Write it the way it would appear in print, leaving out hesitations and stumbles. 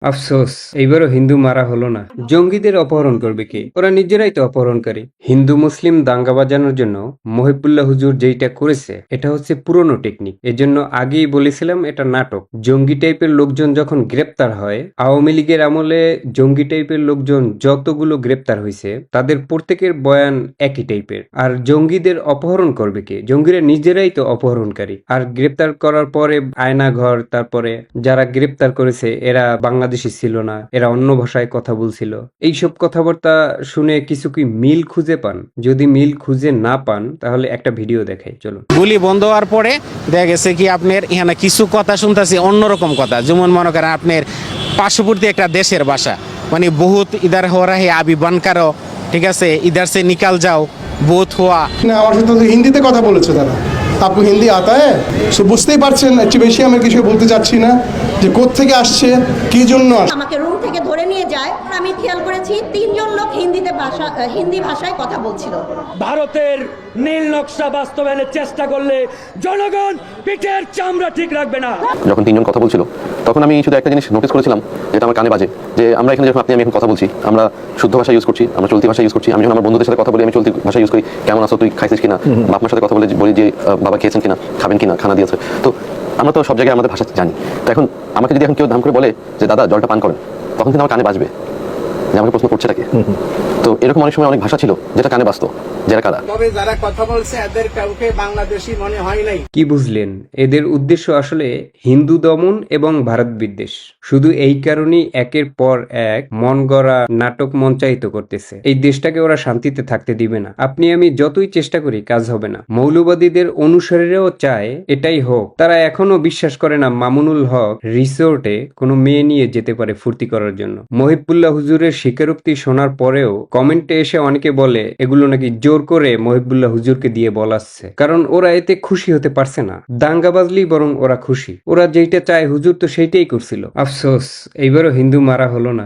আফসোস, এইবারও হিন্দু মারা হলো না। জঙ্গিদের অপহরণ করবে কে? ওরা নিজেরাই তো অপহরণকারী। হিন্দু মুসলিম দাঙ্গা বাজানোর জন্য মহিবুল্লাহ হুজুর যেইটা করেছে এটা হচ্ছে পুরনো টেকনিক। এজন্য আগেই বলেছিলাম এটা নাটক। জঙ্গি টাইপের লোকজন যখন গ্রেপ্তার হয়, আওয়ামী লীগের আমলে জঙ্গি টাইপের লোকজন যতগুলো গ্রেপ্তার হয়েছে তাদের প্রত্যেকের বয়ান একই টাইপের। আর জঙ্গিদের অপহরণ করবে কে? জঙ্গিরা নিজেরাই তো অপহরণকারী। আর গ্রেপ্তার করার পরে আয়নাঘর, তারপরে যারা গ্রেপ্তার করেছে এরা বাংলাদেশি ছিল না, এরা অন্য ভাষায় কথা বলছিল। এইসব কথাবার্তা শুনে কিছু কি মিল খুঁজে পান? যদি মিল খুঁজে না পান তাহলে একটা ভিডিও দেখাই, চলুন। গুলি বন্ধ হওয়ার পরে দেখা গেছে কি আপনার এখানে কিছু কথা শুনতেছি অন্যরকম কথা, যেমন মনে করেন আপনার পার্শ্ববর্তী একটা দেশের ভাষা, মানে বহুত ইধার হো রা হে আবি বানকারো, ঠিক আছে, ইধার সে নিকাল যাও বহুত হওয়া। না, আমার সাথে তো হিন্দিতে কথা বলেছে তারা। আপু হিন্দি আতা হ্যাঁ, সো বুঝতেই পারছেন। একটু বেশি আমি কিছু বলতে চাচ্ছি না যে কোত্থেকে আসছে, কি জন্য আসছে। আমাকে রুম থেকে ধরে নিয়ে যায়। আমি খেয়াল করেছি তিনজন লোক হিন্দি ভাষায় কথা বলছিল। ভারতের নীল নকশা বাস্তবায়নের চেষ্টা করলে জনগণ পিঠের চামড়া ঠিক রাখবে না। যখন তিনজন কথা বলছিল তখন আমি শুধু একটা জিনিস নোটিস করেছিলাম, যেটা আমার কানে বাজে, যে আমরা এখানে যখন আমি এখন কথা বলছি, আমরা শুদ্ধ ভাষা ইউজ করছি, আমরা চলতি ভাষা ইউজ করছি। আমি যখন আমার বন্ধুদের সাথে কথা বলি আমি চলতি ভাষা ইউজ করি, কেমন আছো, তুই খাইছিস কিনা, বাপ মার সাথে কথা বলি যে বাবা খেয়েছেন কিনা, খাবেন কিনা, খানা দিয়েছে। তো আমরা তো সব জায়গায় আমাদের ভাষা জানি। তো এখন আমাকে যদি এখন কেউ দাম করে বলে যে দাদা জলটা পান করেন, তখন কিন্তু আমার কানে বাজবে যে আমাকে প্রশ্ন করছে তাকে। তো এরকম অনেক সময় অনেক ভাষা ছিল যেটা কানে বাজতো, যারা কারা। তবে যারা কথা বলছে এদের কাউকে বাংলাদেশি মনে হয় নাই। কি বুঝলেন? এদের উদ্দেশ্য আসলে হিন্দু দমন এবং ভারত বিদ্বেষ। শুধু এই কারণেই একের পর এক মন গড়া নাটক মঞ্চায়িত করতেছে। এই দেশটাকে ওরা শান্তিতে থাকতে দিবে না। আপনি আমি যতই চেষ্টা করি কাজ হবে না। মৌলবাদীদের অনুসারীরাও চায় এটাই হোক। তারা এখনো বিশ্বাস করে না মামুনুল হক রিসোর্টে কোনো মেয়ে নিয়ে যেতে পারে ফুর্তি করার জন্য। মহিবুল্লাহ হুজুরের স্বীকারোক্তি শোনার পরেও কমেন্টে এসে অনেকে বলে এগুলো নাকি জোর করে মহিবুল্লাহ হুজুরকে দিয়ে বলাচ্ছে, কারণ ওরা এতে খুশি হতে পারছে না। দাঙ্গা বাজলেই বরং ওরা খুশি। ওরা যেইটা চায় হুজুর তো সেইটাই করছিল। আফসোস, এইবারও হিন্দু মারা হলো না।